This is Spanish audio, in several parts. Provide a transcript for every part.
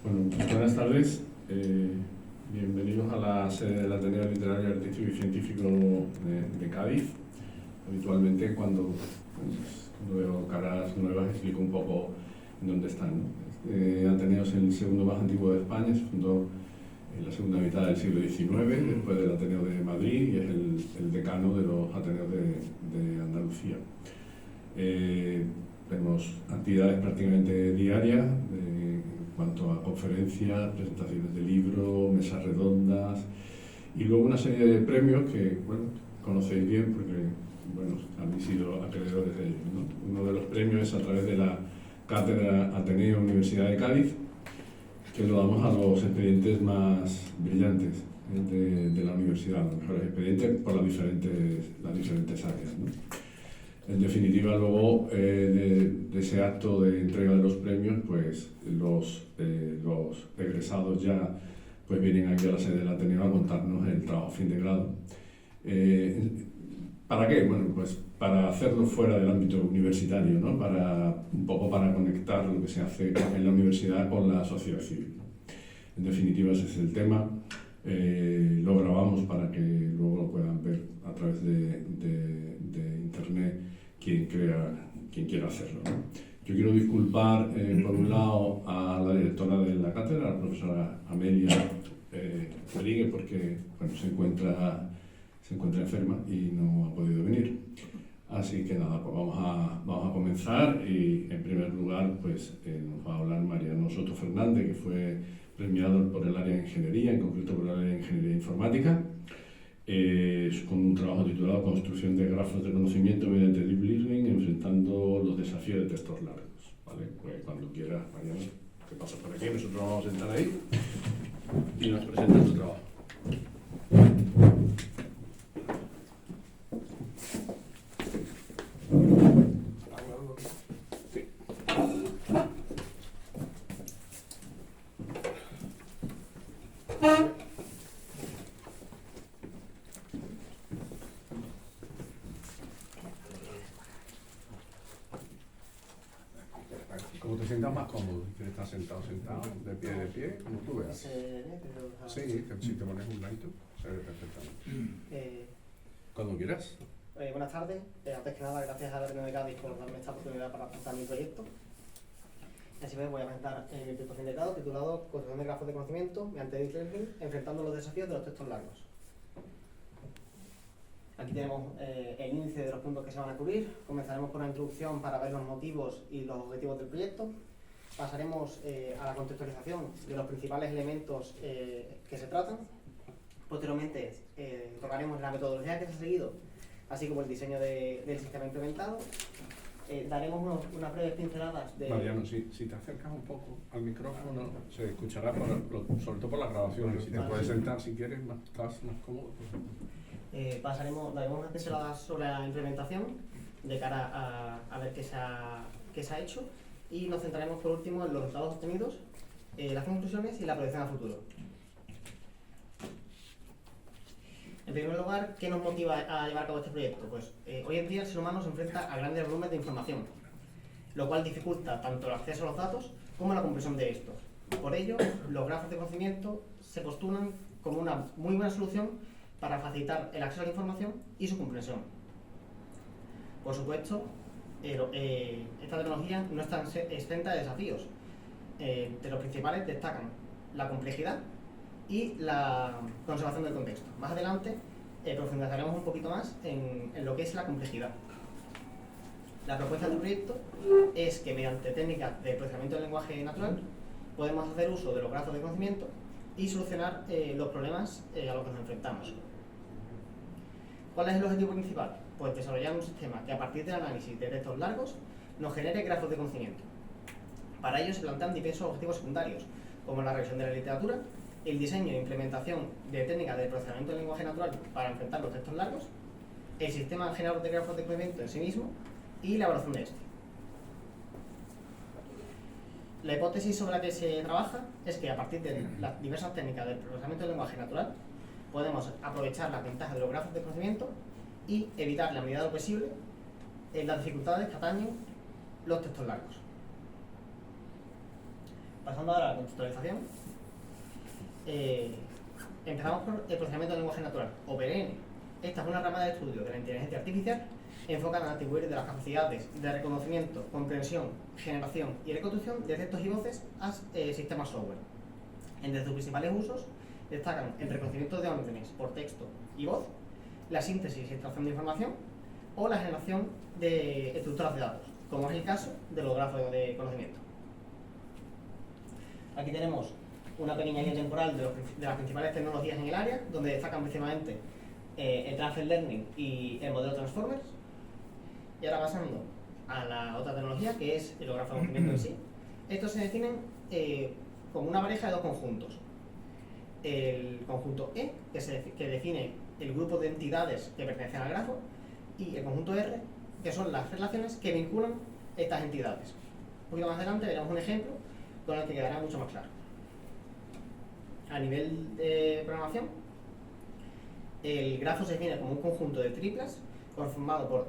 Bueno, buenas tardes. Bienvenidos a la sede del Ateneo Literario, Artístico y Científico de Cádiz. Habitualmente cuando veo caras nuevas explico un poco en dónde están, ¿no? Este Ateneo es el segundo más antiguo de España, se fundó en la segunda mitad del siglo XIX, después del Ateneo de Madrid, y es el decano de los Ateneos de Andalucía. Tenemos actividades prácticamente diarias en cuanto a conferencias, presentaciones de libros, mesas redondas y luego una serie de premios que, bueno, conocéis bien porque, bueno, habéis sido acreedores de ellos, ¿no? Uno de los premios es a través de la Cátedra Ateneo Universidad de Cádiz, que lo damos a los expedientes más brillantes de la universidad, los mejores expedientes por las diferentes áreas, ¿no? En definitiva, luego de ese acto de entrega de los premios, pues los egresados ya pues vienen aquí a la sede del Ateneo a contarnos el trabajo fin de grado. ¿Para qué? Bueno, pues para hacerlo fuera del ámbito universitario, ¿no? Un poco para conectar lo que se hace en la universidad con la sociedad civil. En definitiva, ese es el tema. Lo grabamos para que luego lo puedan ver a través de internet quien quiera hacerlo, ¿no? Yo quiero disculpar, por un lado, a la directora de la cátedra, la profesora Amelia Rodríguez, porque bueno, se encuentra enferma y no ha podido venir. Así que nada, pues vamos a comenzar y en primer lugar pues, nos va a hablar Mariano Soto Fernández, que fue premiado por el área de ingeniería, en concreto por el área de ingeniería informática, con un trabajo titulado Construcción de grafos de conocimiento mediante Deep Learning, enfrentando los desafíos de textos largos. ¿Vale? Pues cuando quieras, Mariano, te pasas por aquí, nosotros nos vamos a sentar ahí y nos presentas tu trabajo. Como te sientas más cómodo, quieres estar sentado, de pie, como tú veas. Sí, si te pones un ladito, se ve perfectamente. Cuando quieras. Buenas tardes. Antes que nada, gracias a la Ateneo de Cádiz por darme esta oportunidad para presentar mi proyecto. Así que voy a presentar mi proyecto fin de grado titulado Construcción de grafos de conocimiento mediante Deep Learning, enfrentando los desafíos de los textos largos. Aquí tenemos el índice de los puntos que se van a cubrir. Comenzaremos con una introducción para ver los motivos y los objetivos del proyecto. Pasaremos a la contextualización de los principales elementos que se tratan. Posteriormente tocaremos la metodología que se ha seguido, así como el diseño del sistema implementado. Daremos unas breves pinceladas de... Mariano, si te acercas un poco al micrófono, se escuchará sobre todo por la grabación. Si te puedes sentar si quieres, estás más cómodo. Daremos unas pinceladas sobre la implementación de cara a ver qué se ha hecho, y nos centraremos por último en los resultados obtenidos, las conclusiones y la proyección a futuro. En primer lugar, ¿qué nos motiva a llevar a cabo este proyecto? Pues hoy en día el ser humano se enfrenta a grandes volúmenes de información, lo cual dificulta tanto el acceso a los datos como la comprensión de estos. Por ello, los grafos de conocimiento se postulan como una muy buena solución para facilitar el acceso a la información y su comprensión. Por supuesto, esta tecnología no está exenta de desafíos. De los principales destacan la complejidad y la conservación del contexto. Más adelante profundizaremos un poquito más en lo que es la complejidad. La propuesta del proyecto es que mediante técnicas de procesamiento del lenguaje natural podemos hacer uso de los grafos de conocimiento y solucionar los problemas a los que nos enfrentamos. ¿Cuál es el objetivo principal? Pues desarrollar un sistema que a partir del análisis de textos largos nos genere grafos de conocimiento. Para ello se plantean diversos objetivos secundarios, como la revisión de la literatura, el diseño e implementación de técnicas de procesamiento del lenguaje natural para enfrentar los textos largos, el sistema generador de grafos de conocimiento en sí mismo y la evaluación de este. La hipótesis sobre la que se trabaja es que a partir de las diversas técnicas del procesamiento del lenguaje natural podemos aprovechar las ventajas de los grafos de conocimiento y evitar, en la medida de lo posible, las dificultades que atañen los textos largos. Pasando ahora a la contextualización, empezamos por el procesamiento del lenguaje natural, o PLN. Esta es una rama de estudio de la inteligencia artificial enfocada en atribuir de las capacidades de reconocimiento, comprensión, generación y reconstrucción de textos y voces a sistemas software. Entre sus principales usos destacan el reconocimiento de órdenes por texto y voz, la síntesis y extracción de información o la generación de estructuras de datos, como es el caso de los grafos de conocimiento. Aquí tenemos una pequeña línea temporal de las principales tecnologías en el área, donde destacan principalmente el Transfer Learning y el modelo Transformers. Y ahora pasando a la otra tecnología, que es el grafo de conocimiento en sí. Estos se definen como una pareja de dos conjuntos. El conjunto E, que define el grupo de entidades que pertenecen al grafo, y el conjunto R, que son las relaciones que vinculan estas entidades. Un poquito más adelante veremos un ejemplo con el que quedará mucho más claro. A nivel de programación, el grafo se define como un conjunto de triplas conformado por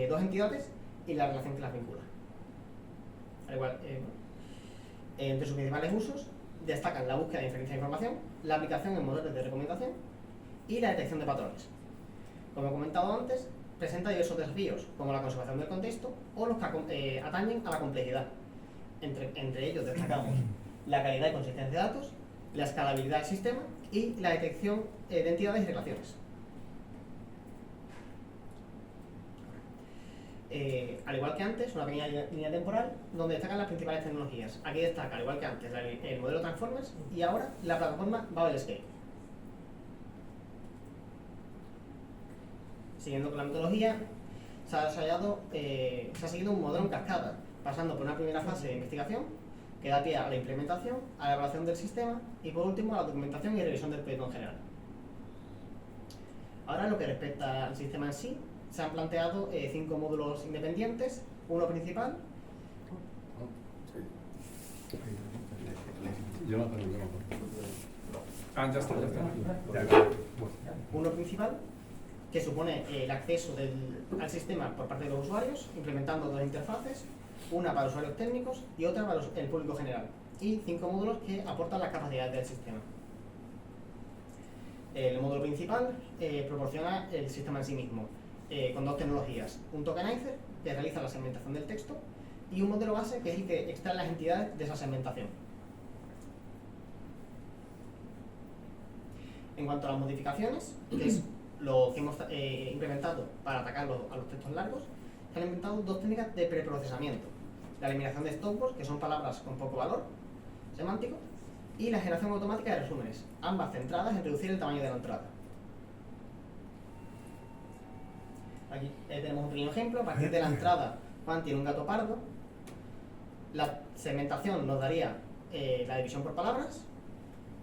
dos entidades y la relación que las vincula. Al igual, entre sus principales usos destacan la búsqueda de inferencia de información, la aplicación en modelos de recomendación y la detección de patrones. Como he comentado antes, presenta diversos desafíos, como la conservación del contexto o los que atañen a la complejidad. Entre ellos destacamos la calidad y consistencia de datos, la escalabilidad del sistema y la detección de entidades y relaciones. Al igual que antes, una pequeña línea temporal donde destacan las principales tecnologías. Aquí destaca, al igual que antes, el modelo Transformers y ahora la plataforma BabelScale. Siguiendo con la metodología, se ha seguido un modelo en cascada, pasando por una primera fase de investigación que da pie a la implementación, a la evaluación del sistema y por último a la documentación y revisión del proyecto en general. Ahora, en lo que respecta al sistema en sí, se han planteado 5 módulos independientes, uno principal. Uno principal, que supone el acceso al sistema por parte de los usuarios, implementando 2 interfaces, una para usuarios técnicos y otra para el público general, y 5 módulos que aportan las capacidades del sistema. El módulo principal proporciona el sistema en sí mismo, con 2 tecnologías, un tokenizer que realiza la segmentación del texto y un modelo base que es el que extrae las entidades de esa segmentación. En cuanto a las modificaciones, que es lo que hemos implementado para atacar a los textos largos, se han inventado 2 técnicas de preprocesamiento: la eliminación de stopwords, que son palabras con poco valor semántico, y la generación automática de resúmenes, ambas centradas en reducir el tamaño de la entrada. Aquí tenemos un pequeño ejemplo. A partir de la entrada, Juan tiene un gato pardo. La segmentación nos daría la división por palabras.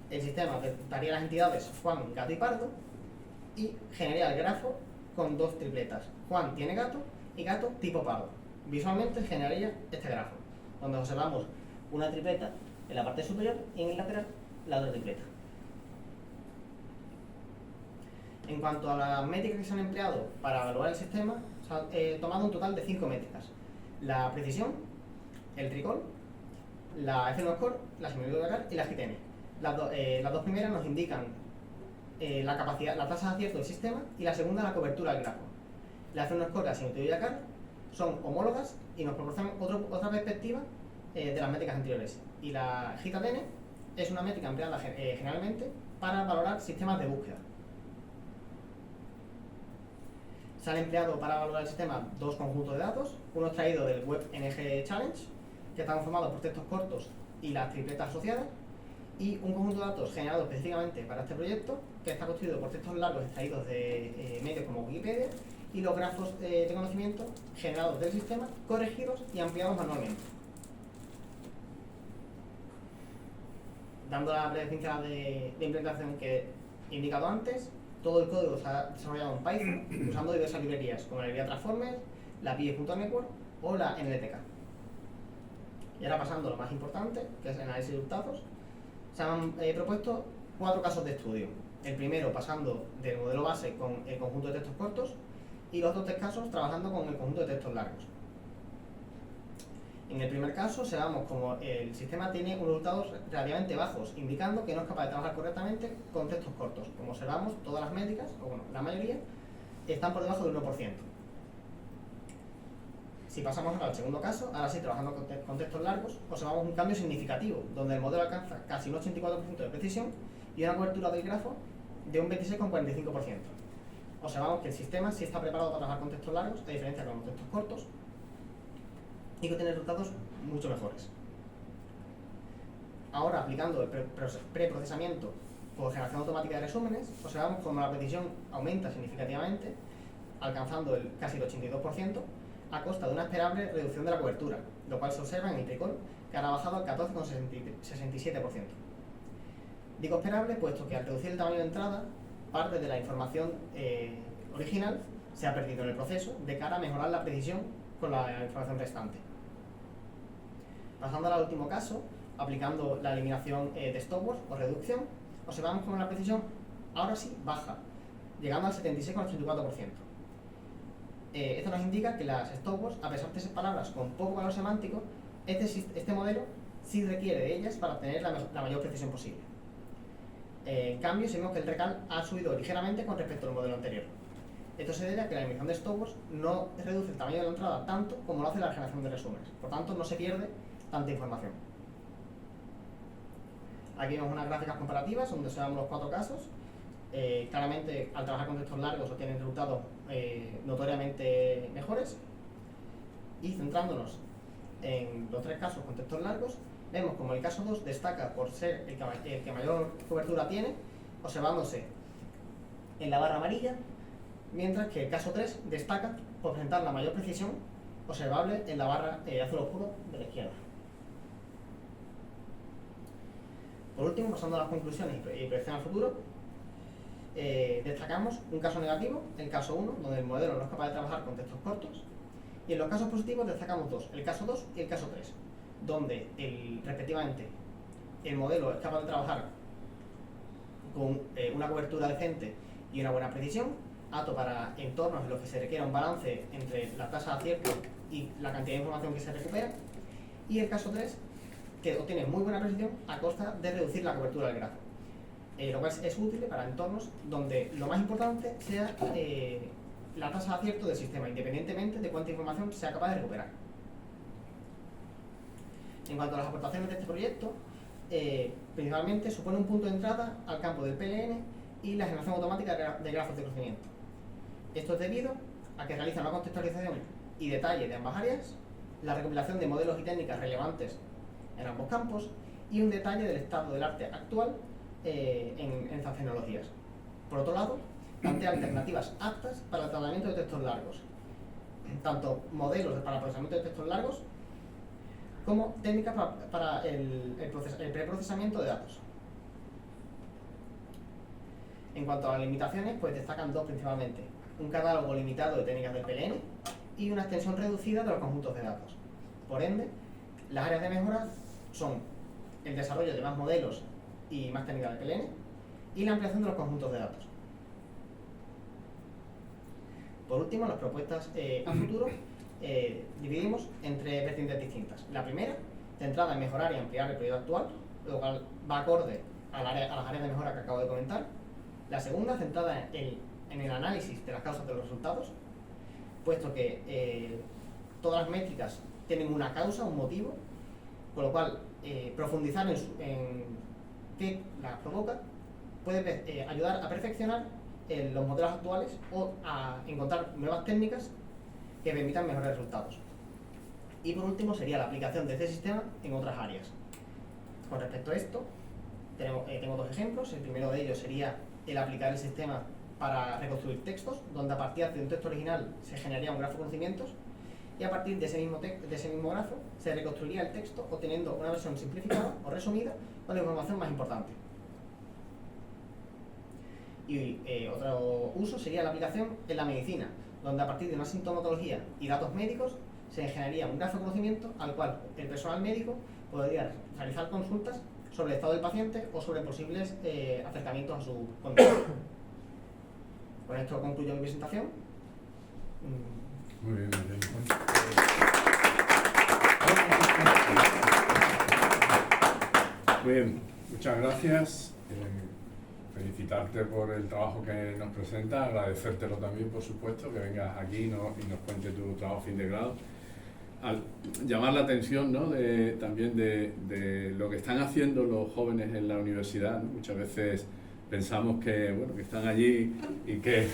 El sistema daría las entidades Juan, gato y pardo. Y generaría el grafo con 2 tripletas: Juan tiene gato y gato tipo pardo. Visualmente generaría este grafo, donde observamos una tripleta en la parte superior y en el lateral la otra tripleta. En cuanto a las métricas que se han empleado para evaluar el sistema, se han tomado un total de 5 métricas: la precisión, el recall, la F1 score, la similitud de ACAR y la GTN. Las 2 primeras nos indican la capacidad, la tasa de acierto del sistema, y la segunda la cobertura del grafo. La F1 score y la similitud de ACAR son homólogas y nos proporcionan otra perspectiva de las métricas anteriores. Y la GTN es una métrica empleada generalmente para valorar sistemas de búsqueda. Se han empleado para valorar el sistema 2 conjuntos de datos, uno extraído del WebNG Challenge, que está conformado por textos cortos y las tripletas asociadas, y un conjunto de datos generado específicamente para este proyecto, que está constituido por textos largos extraídos de medios como Wikipedia, y los grafos de conocimiento generados del sistema, corregidos y ampliados manualmente. Dando la breve pincelada de implementación que he indicado antes, todo el código se ha desarrollado en Python usando diversas librerías, como la librería Transformers, la PI.network o la NLTK. Y ahora pasando a lo más importante, que es el análisis de resultados, se han propuesto 4 casos de estudio. El primero pasando del modelo base con el conjunto de textos cortos, y los otros 3 casos trabajando con el conjunto de textos largos. En el primer caso, observamos como el sistema tiene unos resultados relativamente bajos, indicando que no es capaz de trabajar correctamente con textos cortos. Como observamos, todas las métricas, o bueno, la mayoría, están por debajo del 1%. Si pasamos ahora al segundo caso, ahora sí, trabajando con textos largos, observamos un cambio significativo, donde el modelo alcanza casi un 84% de precisión y una cobertura del grafo de un 26,45%. Observamos que el sistema sí está preparado para trabajar con textos largos, a diferencia con los textos cortos, y que tiene resultados mucho mejores. Ahora, aplicando el preprocesamiento por generación automática de resúmenes, observamos cómo la precisión aumenta significativamente, alcanzando el casi el 82%, a costa de una esperable reducción de la cobertura, lo cual se observa en el tricol, que ha bajado al 14,67%. Digo esperable, puesto que al reducir el tamaño de entrada, parte de la información original se ha perdido en el proceso, de cara a mejorar la precisión con la información restante. Pasando al último caso, aplicando la eliminación de stopwords o reducción, observamos cómo la precisión ahora sí baja, llegando al 76,84%. Esto nos indica que las stopwords, a pesar de ser palabras con poco valor semántico, este modelo sí requiere de ellas para obtener la mayor precisión posible. En cambio, si vemos que el recal ha subido ligeramente con respecto al modelo anterior. Esto se debe a que la eliminación de stopwords no reduce el tamaño de la entrada tanto como lo hace la generación de resúmenes. Por tanto, no se pierde tanta información. Aquí vemos unas gráficas comparativas donde observamos los 4 casos. Claramente, al trabajar con textos largos obtienen resultados notoriamente mejores. Y centrándonos en los 3 casos con textos largos, vemos como el caso 2 destaca por ser el que mayor cobertura tiene, observándose en la barra amarilla, mientras que el caso 3 destaca por presentar la mayor precisión observable en la barra azul oscuro de la izquierda. Por último, pasando a las conclusiones y proyección al futuro, destacamos un caso negativo, el caso 1, donde el modelo no es capaz de trabajar con textos cortos, y en los casos positivos destacamos 2, el caso 2 y el caso 3, donde respectivamente el modelo es capaz de trabajar con una cobertura decente y una buena precisión, apto para entornos en los que se requiera un balance entre la tasa de acierto y la cantidad de información que se recupera, y el caso 3, que obtiene muy buena precisión a costa de reducir la cobertura del grafo, lo cual es útil para entornos donde lo más importante sea la tasa de acierto del sistema, independientemente de cuánta información sea capaz de recuperar. En cuanto a las aportaciones de este proyecto, principalmente supone un punto de entrada al campo del PLN y la generación automática de grafos de crecimiento. Esto es debido a que realiza una contextualización y detalle de ambas áreas, la recopilación de modelos y técnicas relevantes en ambos campos y un detalle del estado del arte actual en estas tecnologías. Por otro lado, plantea alternativas aptas para el tratamiento de textos largos, tanto modelos para procesamiento de textos largos como técnicas para el preprocesamiento de datos. En cuanto a las limitaciones, pues destacan 2 principalmente: un catálogo limitado de técnicas del PLN y una extensión reducida de los conjuntos de datos. Por ende, las áreas de mejora son el desarrollo de más modelos y más técnicas del PLN y la ampliación de los conjuntos de datos. Por último, las propuestas a futuro dividimos entre vertientes distintas. La primera, centrada en mejorar y ampliar el proyecto actual, lo cual va acorde a las áreas de mejora que acabo de comentar. La segunda, centrada en el análisis de las causas de los resultados, puesto que todas las métricas tienen una causa, un motivo, con lo cual profundizar en qué las provoca puede ayudar a perfeccionar los modelos actuales o a encontrar nuevas técnicas que permitan mejores resultados. Y por último sería la aplicación de este sistema en otras áreas. Con respecto a esto, tengo 2 ejemplos. El primero de ellos sería el aplicar el sistema para reconstruir textos, donde a partir de un texto original se generaría un grafo de conocimientos y a partir de ese mismo grafo se reconstruiría el texto obteniendo una versión simplificada o resumida con la información más importante. Y otro uso sería la aplicación en la medicina, donde a partir de una sintomatología y datos médicos se generaría un grafo de conocimiento al cual el personal médico podría realizar consultas sobre el estado del paciente o sobre posibles acercamientos a su condición. Con esto concluyo mi presentación. Muy bien, muy bien. Muy bien, muchas gracias. Felicitarte por el trabajo que nos presenta, agradecértelo también, por supuesto, que vengas aquí y nos cuente tu trabajo fin de grado. Al llamar la atención, ¿no?, también de lo que están haciendo los jóvenes en la universidad, ¿no? Muchas veces pensamos que, bueno, que están allí y que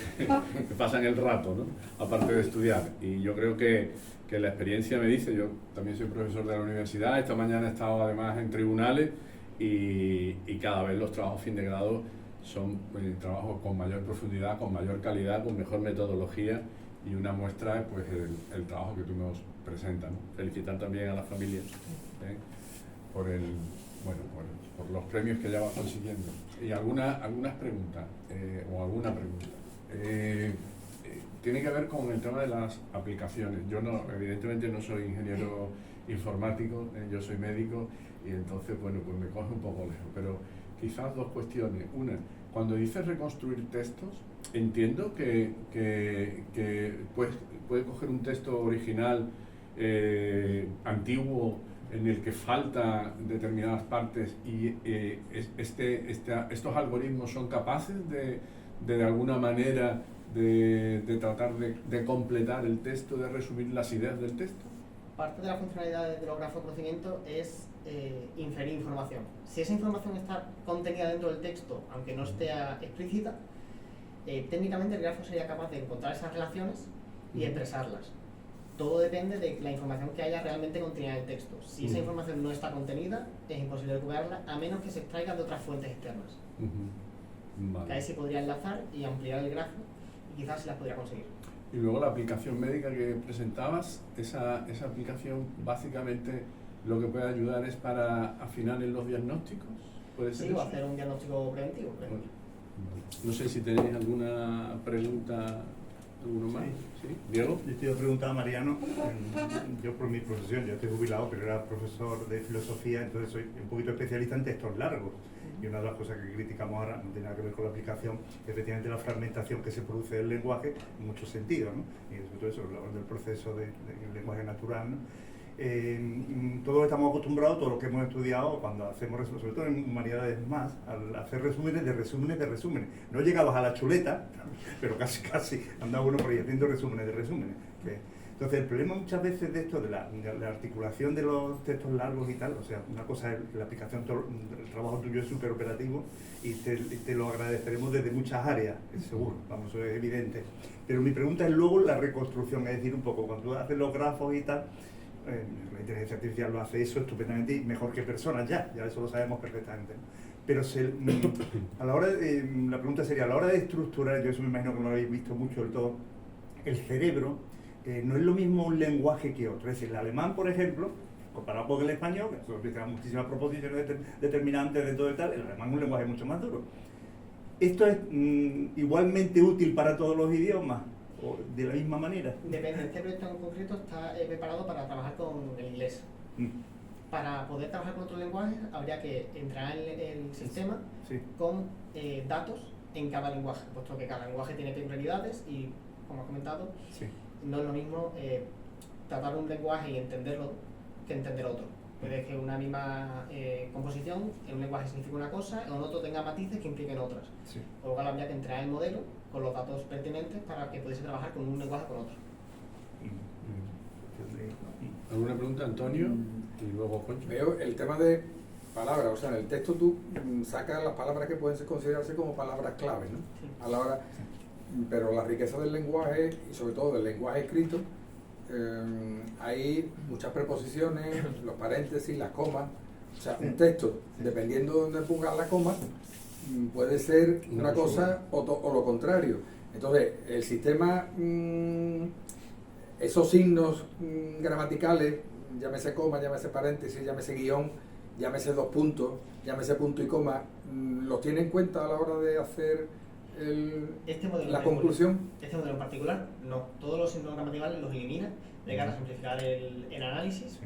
pasan el rato, ¿no?, aparte de estudiar. Y yo creo que la experiencia me dice, yo también soy profesor de la universidad, esta mañana he estado además en tribunales y cada vez los trabajos fin de grado son trabajos con mayor profundidad, con mayor calidad, con mejor metodología, y una muestra es pues el trabajo que tú nos presentas, ¿no? Felicitar también a las familias por los premios que ya vas consiguiendo. Y algunas preguntas, alguna pregunta. Tiene que ver con el tema de las aplicaciones. Yo evidentemente no soy ingeniero informático, yo soy médico, y entonces, bueno, pues me coge un poco lejos. Pero quizás dos cuestiones. Una, cuando dices reconstruir textos, entiendo que puedes coger un texto original antiguo en el que falta determinadas partes y estos algoritmos son capaces de alguna manera de tratar de completar el texto, de resumir las ideas del texto. Parte de la funcionalidad de los grafos de conocimiento es inferir información. Si esa información está contenida dentro del texto, aunque no esté explícita, técnicamente el grafo sería capaz de encontrar esas relaciones y expresarlas. Todo depende de la información que haya realmente contenida en el texto. Si esa información no está contenida, es imposible recuperarla, a menos que se extraiga de otras fuentes externas. Vale. Que ahí sí podría enlazar y ampliar el grafo, y quizás se las podría conseguir. Y luego la aplicación médica que presentabas, esa aplicación básicamente lo que puede ayudar es para afinar en los diagnósticos. ¿Puede ser Sí, o eso? hacer un diagnóstico preventivo. Bueno, no sé si tenéis alguna pregunta, alguno más. ¿Sí? ¿Diego? Yo te iba a preguntar a Mariano, yo por mi profesión, yo estoy jubilado, pero era profesor de filosofía, entonces soy un poquito especialista en textos largos. Y una de las cosas que criticamos ahora no tiene nada que ver con la aplicación, es efectivamente la fragmentación que se produce del lenguaje en muchos sentidos, ¿no? Y sobre todo eso, hablamos del proceso del lenguaje natural, ¿no? Todos estamos acostumbrados, todos los que hemos estudiado, cuando hacemos, sobre todo en humanidades más, al hacer resúmenes de resúmenes de resúmenes. No llegabas a la chuleta, pero casi andaba uno por ahí haciendo resúmenes de resúmenes. Entonces, el problema muchas veces de esto, de la articulación de los textos largos y tal, o sea, una cosa es la aplicación, el trabajo tuyo es súper operativo y te lo agradeceremos desde muchas áreas, seguro, vamos, eso es evidente. Pero mi pregunta es luego la reconstrucción, es decir, un poco, cuando tú haces los grafos y tal, la inteligencia artificial lo hace eso estupendamente y mejor que personas ya eso lo sabemos perfectamente, ¿no? Pero a la hora la pregunta sería, a la hora de estructurar, yo eso me imagino que no lo habéis visto mucho del todo, el cerebro no es lo mismo un lenguaje que otro. Es decir, el alemán, por ejemplo, comparado con el español, que utiliza muchísimas proposiciones determinantes de todo y tal, el alemán es un lenguaje mucho más duro. ¿Esto es igualmente útil para todos los idiomas o de la misma manera? Depende, este proyecto en concreto está preparado para trabajar con el inglés. Para poder trabajar con otros lenguajes habría que entrar en el sistema con datos en cada lenguaje, puesto que cada lenguaje tiene peculiaridades y, como has comentado, no es lo mismo tratar un lenguaje y entenderlo que entender otro. Puede que una misma composición en un lenguaje signifique una cosa, en otro tenga matices que impliquen otras. Por lo cual habría que entrar en el modelo con los datos pertinentes para que pudiese trabajar con un lenguaje con otro. ¿Alguna pregunta, Antonio? Y luego Concho. Veo el tema de palabras, o sea, en el texto tú sacas las palabras que pueden considerarse como palabras clave, ¿no? A la hora, pero la riqueza del lenguaje, y sobre todo del lenguaje escrito, hay muchas preposiciones, los paréntesis, las comas. O sea, un texto, dependiendo de dónde pongas la coma, puede ser una cosa o lo contrario. Entonces, el sistema, esos signos gramaticales, llámese coma, llámese paréntesis, llámese guión, llámese dos puntos, llámese punto y coma, ¿los tiene en cuenta a la hora de hacer la conclusión? Este modelo en particular, no. Todos los signos gramaticales los elimina de cara a simplificar el análisis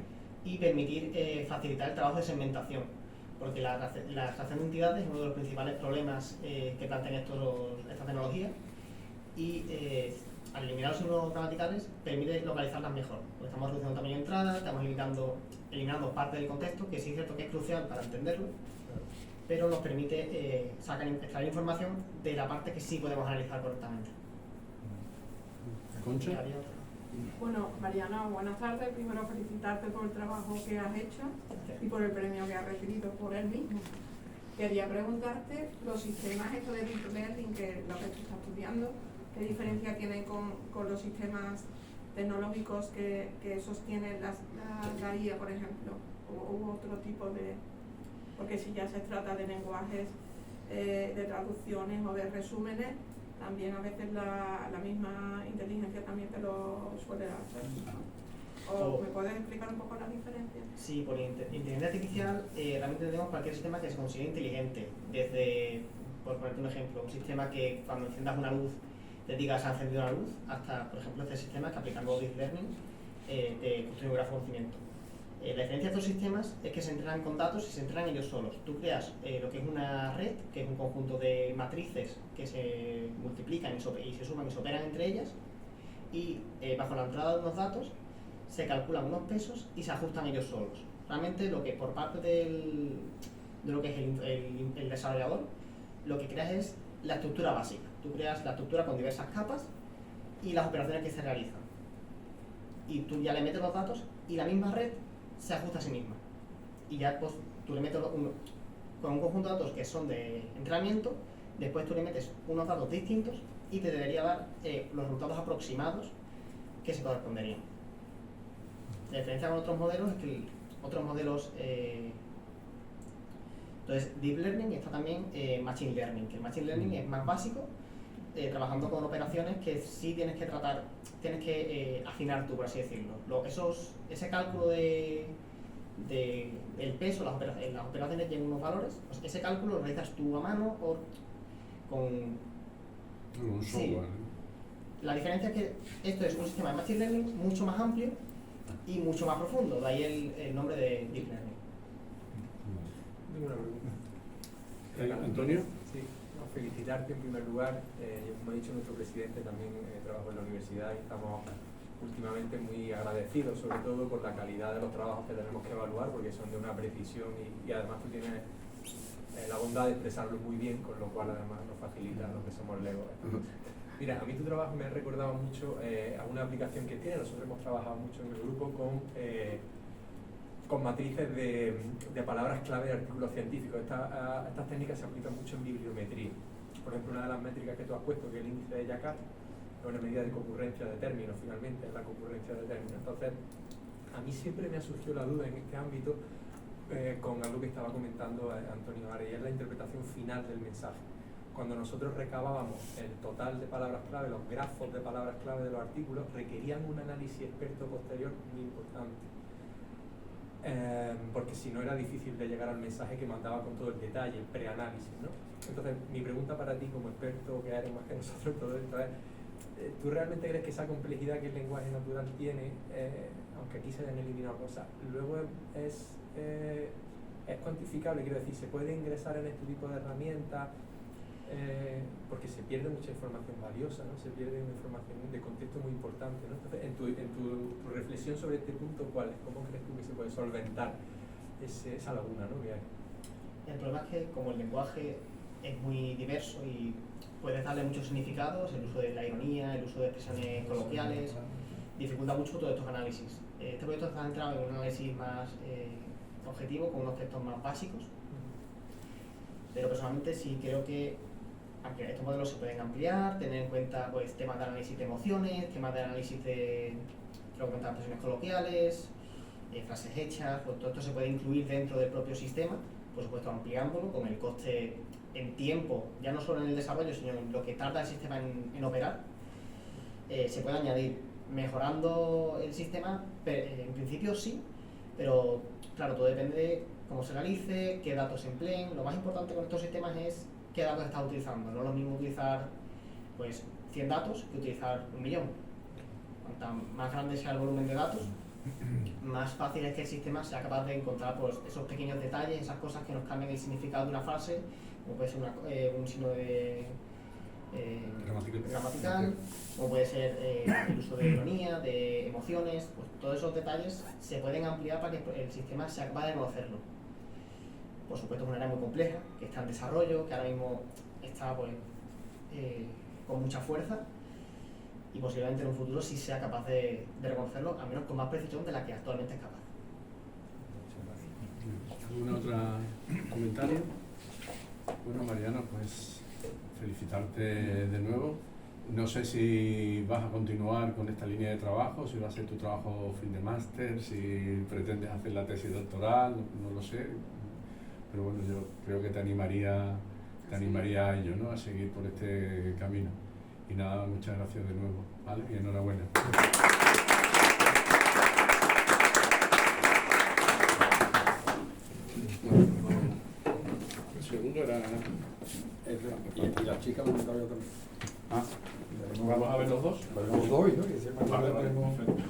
y permitir facilitar el trabajo de segmentación. Porque la extracción de entidades es uno de los principales problemas que plantean esta tecnología y al eliminar los signos gramaticales, permite localizarlas mejor. Porque estamos reduciendo el tamaño de entrada, estamos eliminando parte del contexto, que sí es cierto que es crucial para entenderlo, pero nos permite extraer información de la parte que sí podemos analizar correctamente. Concha. Bueno, Mariana, buenas tardes. Primero felicitarte por el trabajo que has hecho y por el premio que has recibido por él mismo. Quería preguntarte los sistemas estos de Deep Learning, que lo que tú estás estudiando, ¿qué diferencia tienen con los sistemas tecnológicos que sostienen la IA, por ejemplo, u otro tipo de...? Porque si ya se trata de lenguajes, de traducciones o de resúmenes, también a veces la misma inteligencia también te lo suele hacer. ¿O me puedes explicar un poco la diferencia? Sí, por inteligencia artificial realmente tenemos cualquier sistema que se considere inteligente. Desde, por ponerte un ejemplo, un sistema que cuando enciendas una luz te diga se ha encendido una luz, hasta, por ejemplo, este sistema que aplicando Deep Learning te construye un grafo de conocimiento. La diferencia de estos sistemas es que se entrenan con datos y se entrenan ellos solos. Tú creas lo que es una red, que es un conjunto de matrices que se multiplican y se suman y se operan entre ellas, y bajo la entrada de unos datos se calculan unos pesos y se ajustan ellos solos. Realmente lo que por parte de lo que es el desarrollador, lo que creas es la estructura básica. Tú creas la estructura con diversas capas y las operaciones que se realizan. Y tú ya le metes los datos y la misma red se ajusta a sí misma. Y ya pues tú le metes con un conjunto de datos que son de entrenamiento, después tú le metes unos datos distintos y te debería dar los resultados aproximados que se corresponderían. La diferencia con otros modelos es que otros modelos... entonces, Deep Learning está también Machine Learning, que el Machine Learning es más básico, trabajando con operaciones que sí tienes que afinar tú, por así decirlo. Ese cálculo del peso, las operaciones tienen unos valores, pues ese cálculo lo realizas tú a mano o con... Un software. Sí. La diferencia es que esto es un sistema de Machine Learning mucho más amplio y mucho más profundo, de ahí el nombre de Deep Learning. Tengo una pregunta. Antonio. Sí, felicitarte en primer lugar. Como ha dicho nuestro presidente, también trabajo en la universidad y estamos últimamente muy agradecidos, sobre todo por la calidad de los trabajos que tenemos que evaluar, porque son de una precisión y además tú tienes la bondad de expresarlo muy bien, con lo cual además nos facilita a los que somos legos. Mira, a mí tu trabajo me ha recordado mucho a una aplicación que tiene. Nosotros hemos trabajado mucho en el grupo con matrices de palabras clave de artículos científicos. Estas técnicas se aplican mucho en bibliometría. Por ejemplo, una de las métricas que tú has puesto, que es el índice de Jaccard, es una medida de concurrencia de términos, finalmente, es la concurrencia de términos. Entonces, a mí siempre me ha surgido la duda en este ámbito con algo que estaba comentando Antonio Ara, y es la interpretación final del mensaje. Cuando nosotros recabábamos el total de palabras clave, los grafos de palabras clave de los artículos, requerían un análisis experto posterior muy importante. Porque si no era difícil de llegar al mensaje que mandaba con todo el detalle, el preanálisis, ¿no? Entonces, mi pregunta para ti como experto, que eres más que nosotros todo esto, es ¿tú realmente crees que esa complejidad que el lenguaje natural tiene, aunque aquí se hayan eliminado cosas, luego es cuantificable? Quiero decir, ¿se puede ingresar en este tipo de herramientas? Porque se pierde mucha información valiosa, ¿no? Se pierde una información de contexto muy importante, ¿no? Entonces, en tu reflexión sobre este punto, ¿cuál es? ¿Cómo crees tú que se puede solventar esa laguna, ¿no? que hay? El problema es que como el lenguaje es muy diverso y puedes darle muchos significados, el uso de la ironía, el uso de expresiones coloquiales, dificulta mucho todos estos análisis. Este proyecto está centrado en un análisis más objetivo, con unos textos más básicos, pero personalmente sí creo que estos modelos se pueden ampliar, tener en cuenta pues, temas de análisis de emociones, temas de análisis de expresiones coloquiales, frases hechas, pues todo esto se puede incluir dentro del propio sistema, por supuesto ampliándolo con el coste en tiempo, ya no solo en el desarrollo, sino en lo que tarda el sistema en operar. Se puede añadir mejorando el sistema, en principio sí, pero claro, todo depende de cómo se realice, qué datos se empleen. Lo más importante con estos sistemas es qué datos estás utilizando. No es lo mismo utilizar pues 100 datos que utilizar 1.000.000. Cuanto más grande sea el volumen de datos, más fácil es que el sistema sea capaz de encontrar pues, esos pequeños detalles, esas cosas que nos cambian el significado de una frase, como puede ser un signo de gramatical, como puede ser el uso de ironía, de emociones, pues todos esos detalles se pueden ampliar para que el sistema sea capaz de conocerlo. Por supuesto, es una área muy compleja, que está en desarrollo, que ahora mismo está pues, con mucha fuerza y posiblemente en un futuro sí sea capaz de reconocerlo, al menos con más precisión de la que actualmente es capaz. ¿Algún otro comentario? Bueno, Mariano, pues felicitarte de nuevo. No sé si vas a continuar con esta línea de trabajo, si va a ser tu trabajo fin de máster, si pretendes hacer la tesis doctoral, no lo sé. Pero bueno, yo creo que te animaría a ello, ¿no? A seguir por este camino. Y nada, muchas gracias de nuevo, ¿vale? Y enhorabuena. El segundo era... Y la chica lo comentaba yo también. Ah, ¿vamos a ver los dos? Los dos hoy, ¿no? Que siempre Vale, tenemos... perfecto.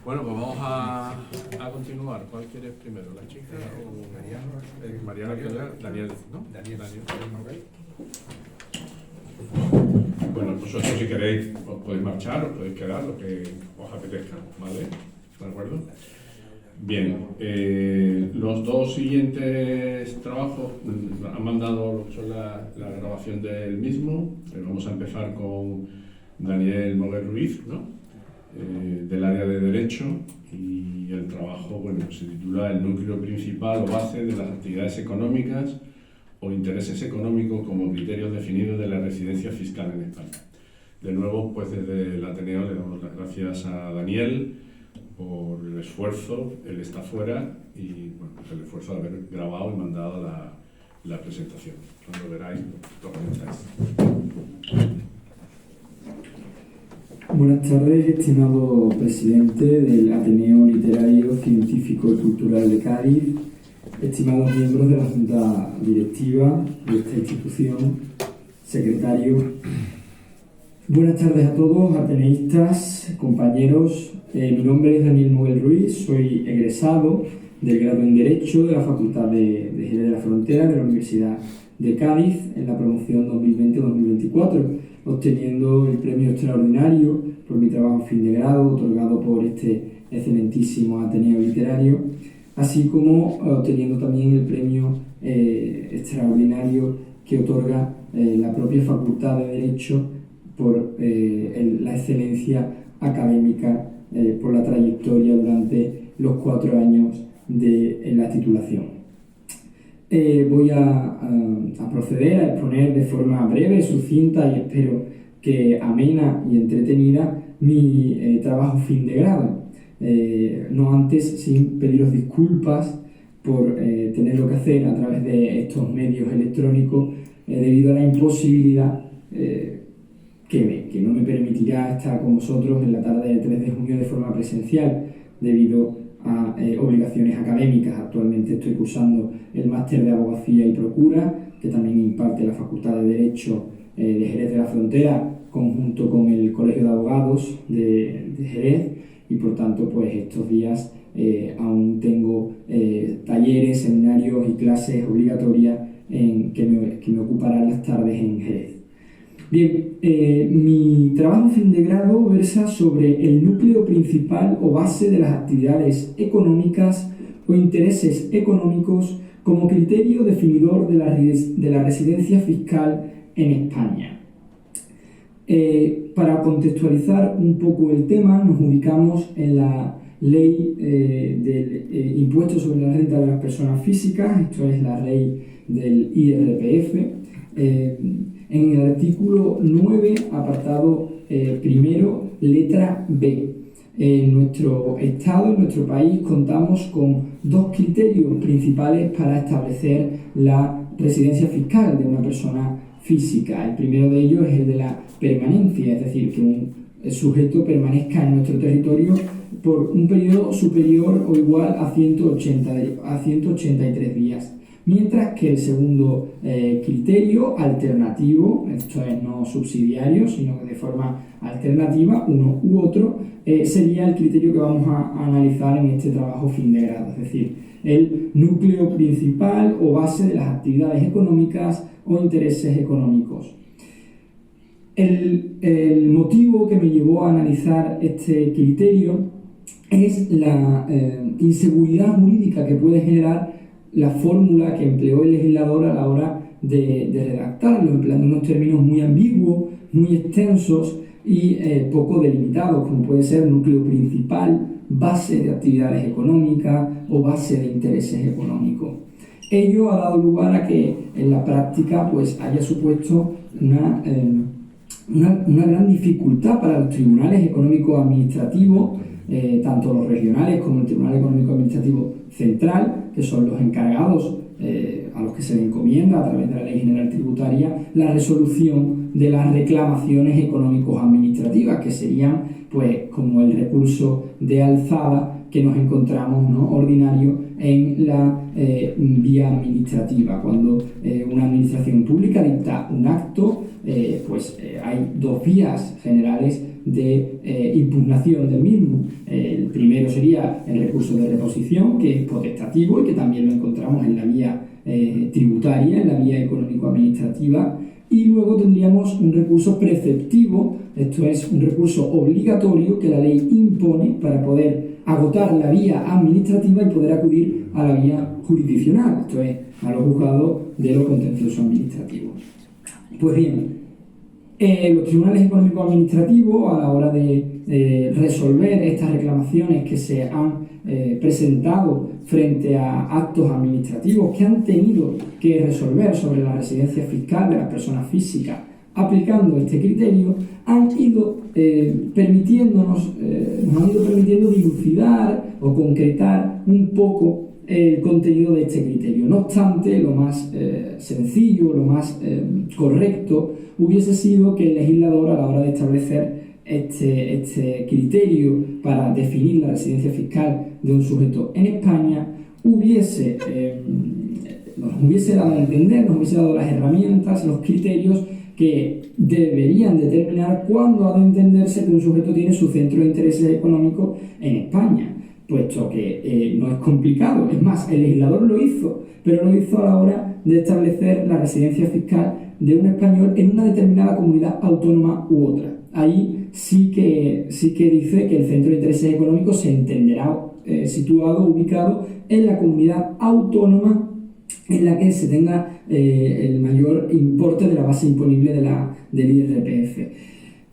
Bueno, pues vamos a continuar. ¿Cuál quieres primero? ¿La chica o Mariano? Daniel, ¿no? Daniel. Bueno, pues vosotros si queréis os podéis marchar, os podéis quedar, lo que os apetezca, ¿vale? ¿De acuerdo? Bien, los dos siguientes trabajos han mandado lo que son la grabación del mismo. Vamos a empezar con Daniel Moguer Ruiz, ¿no? Del área de Derecho, y el trabajo, bueno, se titula El núcleo principal o base de las actividades económicas o intereses económicos como criterios definidos de la residencia fiscal en España. De nuevo, pues desde el Ateneo le damos las gracias a Daniel por el esfuerzo. Él está fuera y bueno, pues el esfuerzo de haber grabado y mandado la presentación. Cuando veráis, lo comentáis. Buenas tardes, estimado presidente del Ateneo Literario, Científico y Cultural de Cádiz, estimados miembros de la Junta Directiva de esta institución, secretario. Buenas tardes a todos, ateneístas, compañeros. Mi nombre es Daniel Moguer Ruiz, soy egresado del grado en Derecho de la Facultad de Jerez de la Frontera de la Universidad de Cádiz en la promoción 2020-2024, obteniendo el premio extraordinario por mi trabajo fin de grado otorgado por este excelentísimo Ateneo Literario, así como obteniendo también el premio extraordinario que otorga la propia Facultad de Derecho por la excelencia académica por la trayectoria durante los 4 años de la titulación. Voy a proceder a exponer de forma breve, sucinta y espero que amena y entretenida mi trabajo fin de grado. No antes sin pediros disculpas por tenerlo que hacer a través de estos medios electrónicos debido a la imposibilidad que no me permitirá estar con vosotros en la tarde del 3 de junio de forma presencial debido a obligaciones académicas. Actualmente estoy cursando el máster de Abogacía y Procura, que también imparte la Facultad de Derecho de Jerez de la Frontera, conjunto con el Colegio de Abogados de Jerez, y por tanto pues estos días aún tengo talleres, seminarios y clases obligatorias que me ocuparán las tardes en Jerez. Bien, mi trabajo fin de grado versa sobre el núcleo principal o base de las actividades económicas o intereses económicos como criterio definidor de la residencia fiscal en España. Para contextualizar un poco el tema, nos ubicamos en la Ley del Impuesto sobre la Renta de las Personas Físicas, esto es la ley del IRPF. En el artículo 9, apartado primero, letra B. En nuestro Estado, en nuestro país, contamos con 2 criterios principales para establecer la residencia fiscal de una persona física. El primero de ellos es el de la permanencia, es decir, que un sujeto permanezca en nuestro territorio por un periodo superior o igual a 183 días. mientras que el segundo criterio alternativo, esto es no subsidiario, sino que de forma alternativa, uno u otro, sería el criterio que vamos a analizar en este trabajo fin de grado, es decir, el núcleo principal o base de las actividades económicas o intereses económicos. El motivo que me llevó a analizar este criterio es la inseguridad jurídica que puede generar la fórmula que empleó el legislador a la hora de redactarlo, empleando unos términos muy ambiguos, muy extensos y poco delimitados, como puede ser núcleo principal, base de actividades económicas o base de intereses económicos. Ello ha dado lugar a que en la práctica pues, haya supuesto una gran dificultad para los tribunales económicos administrativos, tanto los regionales como el Tribunal Económico Administrativo Central, que son los encargados a los que se le encomienda a través de la Ley General Tributaria la resolución de las reclamaciones económicos administrativas, que serían pues como el recurso de alzada que nos encontramos, ¿no?, ordinario en la vía administrativa. Cuando una administración pública dicta un acto, hay dos vías generales de impugnación del mismo. El primero sería el recurso de reposición, que es potestativo y que también lo encontramos en la vía tributaria, en la vía económico-administrativa, y luego tendríamos un recurso preceptivo, esto es un recurso obligatorio que la ley impone para poder agotar la vía administrativa y poder acudir a la vía jurisdiccional, esto es a los juzgados de lo contencioso administrativo. Pues bien, los tribunales económicos administrativos, a la hora de resolver estas reclamaciones que se han presentado frente a actos administrativos que han tenido que resolver sobre la residencia fiscal de las personas físicas aplicando este criterio, han ido nos han ido permitiendo dilucidar o concretar un poco el contenido de este criterio. No obstante, lo más sencillo, lo más correcto hubiese sido que el legislador, a la hora de establecer este criterio para definir la residencia fiscal de un sujeto en España, nos hubiese dado a entender, nos hubiese dado las herramientas, los criterios que deberían determinar cuándo ha de entenderse que un sujeto tiene su centro de intereses económicos en España, puesto que no es complicado. Es más, el legislador lo hizo, pero lo hizo a la hora de establecer la residencia fiscal de un español en una determinada comunidad autónoma u otra. Ahí sí que dice que el centro de intereses económicos se entenderá situado, ubicado en la comunidad autónoma en la que se tenga el mayor importe de la base imponible del IRPF.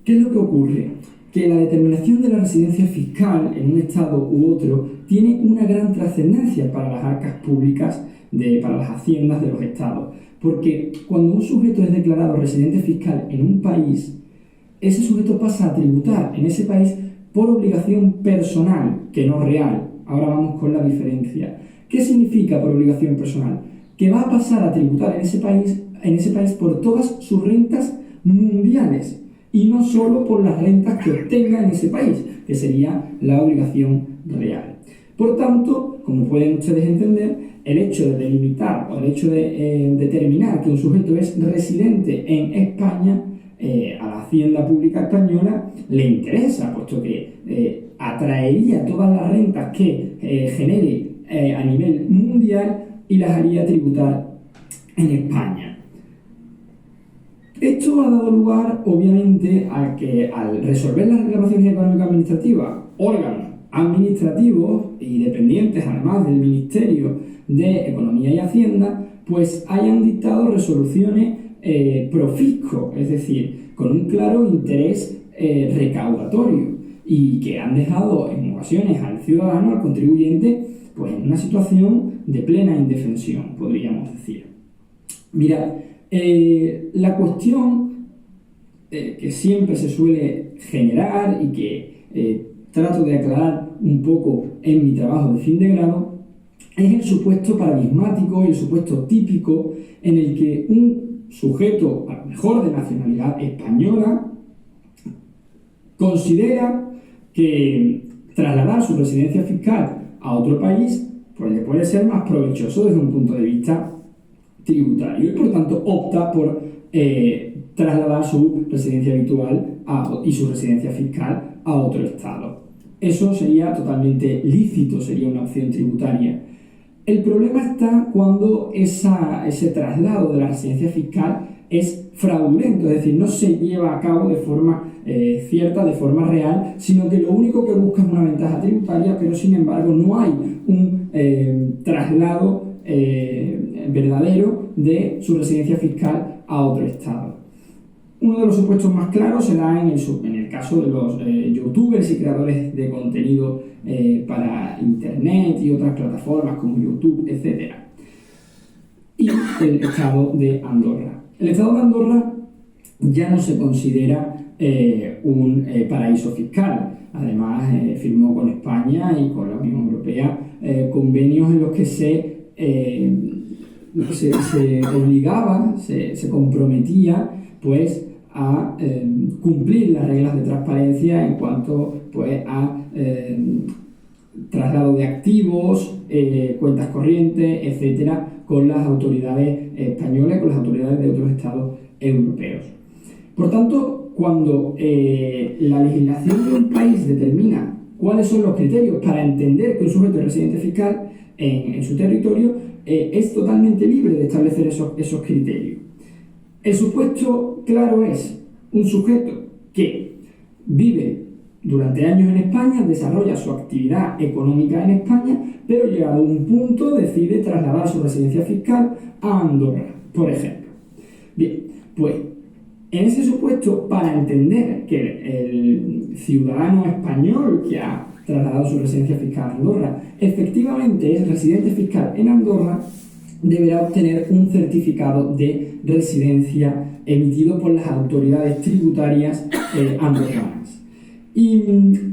¿Qué es lo que ocurre? Que la determinación de la residencia fiscal en un estado u otro tiene una gran trascendencia para las arcas públicas, para las haciendas de los estados. Porque cuando un sujeto es declarado residente fiscal en un país, ese sujeto pasa a tributar en ese país por obligación personal, que no real. Ahora vamos con la diferencia. ¿Qué significa por obligación personal? Que va a pasar a tributar en ese país por todas sus rentas mundiales y no solo por las rentas que obtenga en ese país, que sería la obligación real. Por tanto, como pueden ustedes entender, el hecho de delimitar o el hecho de determinar que un sujeto es residente en España, a la Hacienda Pública Española le interesa, puesto que atraería todas las rentas que genere a nivel mundial y las haría tributar en España. Esto ha dado lugar, obviamente, a que al resolver las reclamaciones económicas administrativas, órganos administrativos y dependientes además del Ministerio de Economía y Hacienda, pues hayan dictado resoluciones pro fisco, es decir, con un claro interés recaudatorio, y que han dejado en ocasiones al ciudadano, al contribuyente, pues en una situación de plena indefensión, podríamos decir. Mirad, la cuestión que siempre se suele generar y que trato de aclarar un poco en mi trabajo de fin de grado es el supuesto paradigmático y el supuesto típico en el que un sujeto, a lo mejor de nacionalidad española, considera que trasladar su residencia fiscal a otro país pues le puede ser más provechoso desde un punto de vista tributario y por tanto opta por trasladar su residencia habitual y su residencia fiscal a otro estado. Eso sería totalmente lícito, sería una opción tributaria. El problema está cuando ese traslado de la residencia fiscal es fraudulento, es decir, no se lleva a cabo de forma cierta, de forma real, sino que lo único que busca es una ventaja tributaria, pero sin embargo no hay un traslado verdadero de su residencia fiscal a otro estado. Uno de los supuestos más claros se da en el caso de los youtubers y creadores de contenido para internet y otras plataformas como YouTube, etc. Y el estado de Andorra. El estado de Andorra ya no se considera un paraíso fiscal. Además, firmó con España y con la Unión Europea convenios en los que se obligaba, se comprometía pues a cumplir las reglas de transparencia en cuanto pues a traslado de activos, cuentas corrientes, etcétera, con las autoridades españolas y con las autoridades de otros estados europeos. Por tanto, cuando la legislación de un país determina cuáles son los criterios para entender que un sujeto es residente fiscal en su territorio, es totalmente libre de establecer esos criterios. El supuesto claro es un sujeto que vive durante años en España, desarrolla su actividad económica en España, pero llegado a un punto decide trasladar su residencia fiscal a Andorra, por ejemplo. Bien, pues en ese supuesto, para entender que el ciudadano español que ha trasladado su residencia fiscal a Andorra efectivamente es residente fiscal en Andorra, deberá obtener un certificado de residencia emitido por las autoridades tributarias andorranas. ¿Y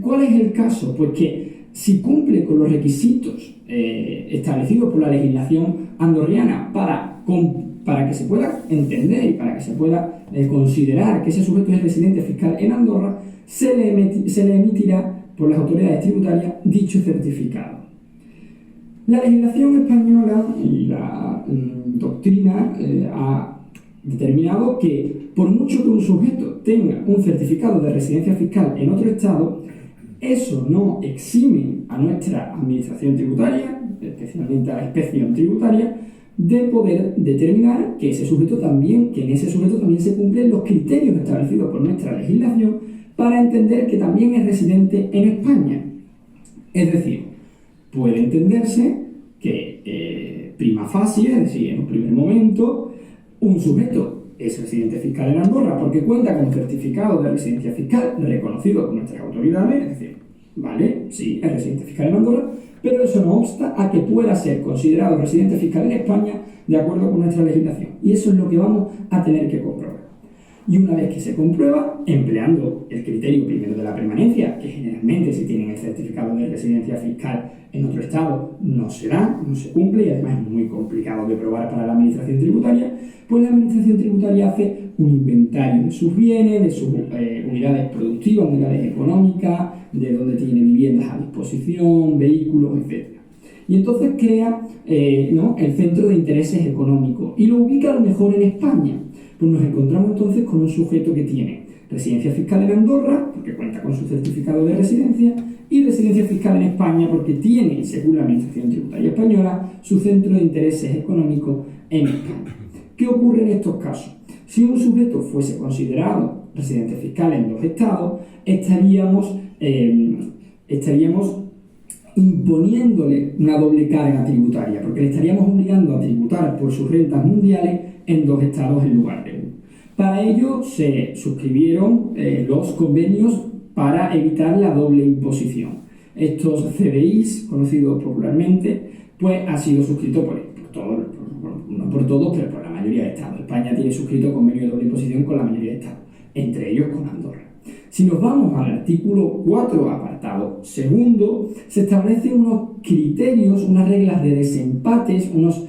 cuál es el caso? Pues que si cumple con los requisitos establecidos por la legislación andorriana para que se pueda entender y para que se pueda considerar que ese sujeto es residente fiscal en Andorra, se le emitirá por las autoridades tributarias dicho certificado. La legislación española y la doctrina ha determinado que por mucho que un sujeto tenga un certificado de residencia fiscal en otro estado, eso no exime a nuestra administración tributaria, especialmente a la inspección tributaria, de poder determinar que en ese sujeto también se cumplen los criterios establecidos por nuestra legislación para entender que también es residente en España. Es decir, puede entenderse que prima facie, es decir, en un primer momento, un sujeto es residente fiscal en Andorra porque cuenta con un certificado de residencia fiscal reconocido por nuestras autoridades, es decir, vale, sí, es residente fiscal en Andorra, pero eso no obsta a que pueda ser considerado residente fiscal en España de acuerdo con nuestra legislación. Y eso es lo que vamos a tener que comprobar. Y una vez que se comprueba, empleando el criterio primero de la permanencia, que generalmente si tienen el certificado de residencia fiscal en otro estado no se da, no se cumple y además es muy complicado de probar para la administración tributaria, pues la administración tributaria hace un inventario de sus bienes, de sus unidades productivas, unidades económicas, de dónde tiene viviendas a disposición, vehículos, etc. Y entonces crea el centro de intereses económicos y lo ubica a lo mejor en España. Pues nos encontramos entonces con un sujeto que tiene residencia fiscal en Andorra, porque cuenta con su certificado de residencia, y residencia fiscal en España, porque tiene, según la Administración Tributaria Española, su centro de intereses económicos en España. ¿Qué ocurre en estos casos? Si un sujeto fuese considerado residente fiscal en dos estados, estaríamos imponiéndole una doble carga tributaria, porque le estaríamos obligando a tributar por sus rentas mundiales en dos estados en lugar de uno. Para ello se suscribieron los convenios para evitar la doble imposición. Estos CDIs, conocidos popularmente, pues han sido suscritos no por todos, pero por la mayoría de estados. España tiene suscrito convenio de doble imposición con la mayoría de estados, entre ellos con Andorra. Si nos vamos al artículo 4, apartado segundo, se establecen unos criterios, unas reglas de desempates, unos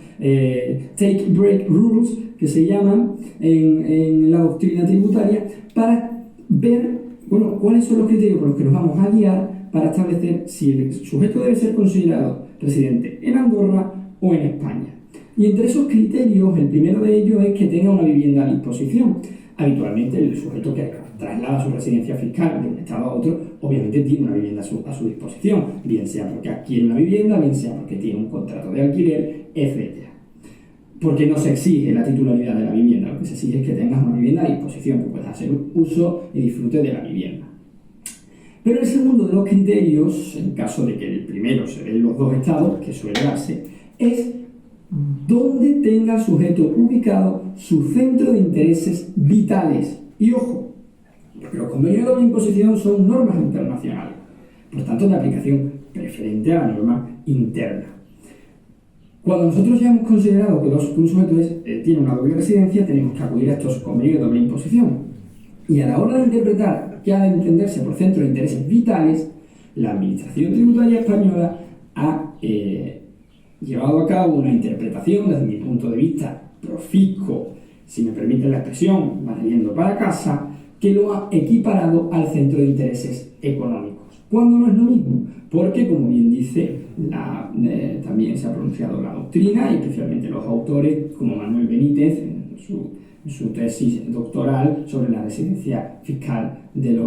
take-break rules, que se llaman en la doctrina tributaria, para ver cuáles son los criterios por los que nos vamos a guiar para establecer si el sujeto debe ser considerado residente en Andorra o en España. Y entre esos criterios, el primero de ellos es que tenga una vivienda a disposición. Habitualmente el sujeto que traslada su residencia fiscal de un estado a otro, obviamente tiene una vivienda a su disposición, bien sea porque adquiere una vivienda, bien sea porque tiene un contrato de alquiler, etc. Porque no se exige la titularidad de la vivienda, lo que se exige es que tengas una vivienda a disposición, que puedas hacer uso y disfrute de la vivienda. Pero el segundo de los criterios, en caso de que el primero se dé en los dos estados, que suele darse, es donde tenga el sujeto ubicado su centro de intereses vitales. Y ojo, porque los convenios de doble imposición son normas internacionales, por tanto de aplicación preferente a la norma interna. Cuando nosotros ya hemos considerado que un sujeto tiene una doble residencia, tenemos que acudir a estos convenios de doble imposición. Y a la hora de interpretar qué ha de entenderse por centro de intereses vitales, la Administración Tributaria Española ha llevado a cabo una interpretación, desde mi punto de vista profisco, si me permiten la expresión, barriendo para casa, que lo ha equiparado al centro de intereses económicos. Cuando no es lo mismo, porque, como bien dice, también se ha pronunciado la doctrina, y especialmente los autores, como Manuel Benítez, en su tesis doctoral sobre la residencia fiscal de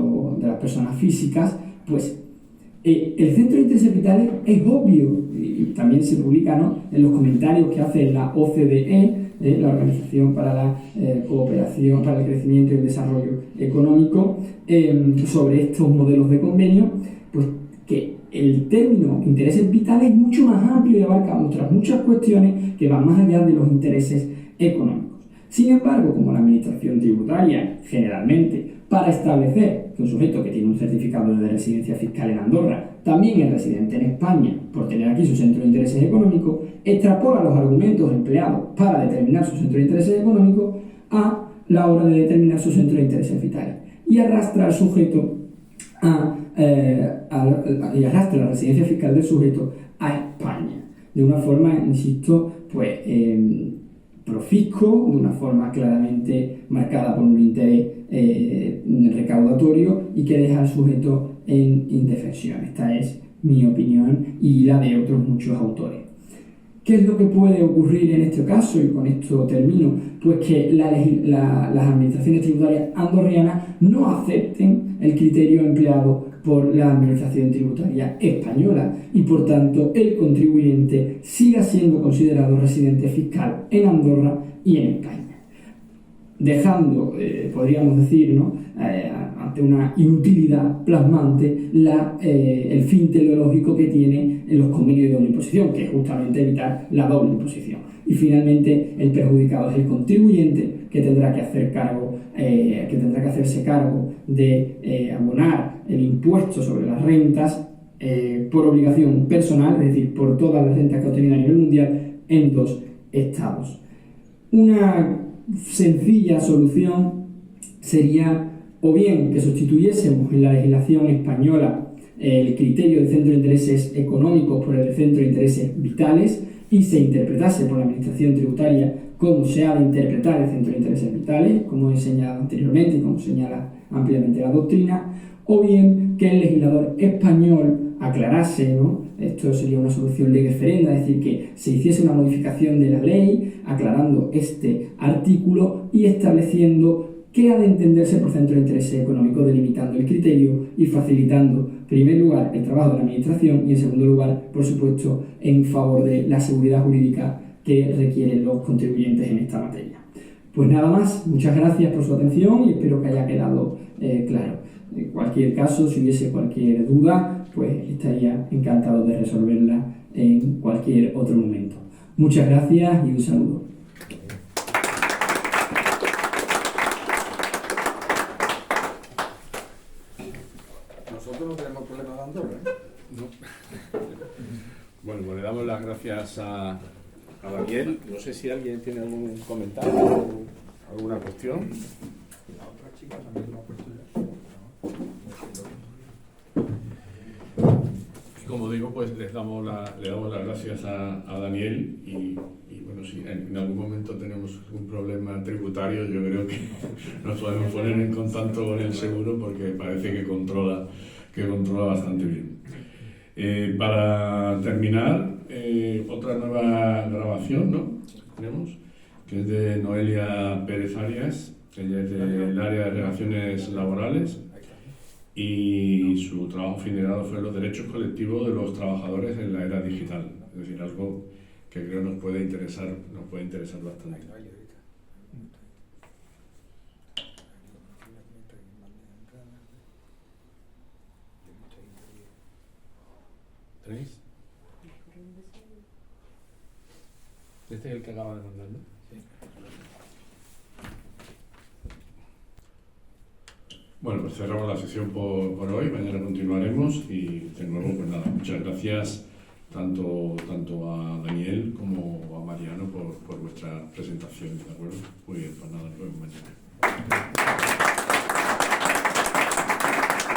las personas físicas, pues el centro de intereses vitales es obvio, y también se publica, ¿no?, en los comentarios que hace la OCDE, la Organización para la Cooperación, para el Crecimiento y el Desarrollo Económico, sobre estos modelos de convenio, pues que el término intereses vitales es mucho más amplio y abarca otras muchas cuestiones que van más allá de los intereses económicos. Sin embargo, como la Administración Tributaria, generalmente, para establecer que un sujeto que tiene un certificado de residencia fiscal en Andorra también es residente en España por tener aquí su centro de intereses económicos, extrapola los argumentos empleados para determinar su centro de intereses económicos a la hora de determinar su centro de intereses vitales y arrastra al sujeto y arrastra la residencia fiscal del sujeto a España de una forma, insisto, pues profisco, de una forma claramente marcada por un interés recaudatorio y que deja al sujeto en indefensión. Esta es mi opinión y la de otros muchos autores. ¿Qué es lo que puede ocurrir en este caso? Y con esto termino. Pues que las administraciones tributarias andorrianas no acepten el criterio empleado por la Administración Tributaria Española y, por tanto, el contribuyente siga siendo considerado residente fiscal en Andorra y en España. Dejando, podríamos decir, ¿no?, ante una inutilidad plasmante el fin teleológico que tiene en los convenios de doble imposición, que es justamente evitar la doble imposición. Y finalmente el perjudicado es el contribuyente, que tendrá que hacerse cargo de abonar el impuesto sobre las rentas por obligación personal, es decir, por todas las rentas que ha obtenido a nivel mundial en 2 estados. Una sencilla solución sería o bien que sustituyésemos en la legislación española el criterio de centro de intereses económicos por el de centro de intereses vitales y se interpretase por la Administración Tributaria como se ha de interpretar el centro de intereses vitales, como he señalado anteriormente y como señala ampliamente la doctrina, o bien que el legislador español aclarase, ¿no?, esto sería una solución lege ferenda, es decir, que se hiciese una modificación de la ley aclarando este artículo y estableciendo qué ha de entenderse por centro de intereses económicos, delimitando el criterio y facilitando, en primer lugar, el trabajo de la Administración y, en segundo lugar, por supuesto, en favor de la seguridad jurídica que requieren los contribuyentes en esta materia. Pues nada más, muchas gracias por su atención y espero que haya quedado claro. En cualquier caso, si hubiese cualquier duda, pues estaría encantado de resolverla en cualquier otro momento. Muchas gracias y un saludo. Nosotros no tenemos problema de Andorra, ¿eh? No. Bueno, pues le damos las gracias a Daniel. No sé si alguien tiene algún comentario o alguna cuestión. La otra chica también lo ha puesto ya. Y como digo, pues le damos las gracias a Daniel y bueno, si en algún momento tenemos un problema tributario, yo creo que nos podemos poner en contacto con el seguro porque parece que controla bastante bien. Para terminar, otra nueva grabación, ¿no? tenemos, que es de Noelia Pérez Arias. Ella es del área de relaciones laborales y su trabajo fin de grado fue los derechos colectivos de los trabajadores en la era digital. Es decir, algo que creo nos puede interesar bastante. ¿Tenéis? Este es el que acaba de mandar, ¿no? Sí. Bueno, pues cerramos la sesión por hoy. Mañana continuaremos y de nuevo, pues nada, muchas gracias tanto a Daniel como a Mariano por vuestra presentación, ¿de acuerdo? Muy bien, pues nada, nos vemos mañana.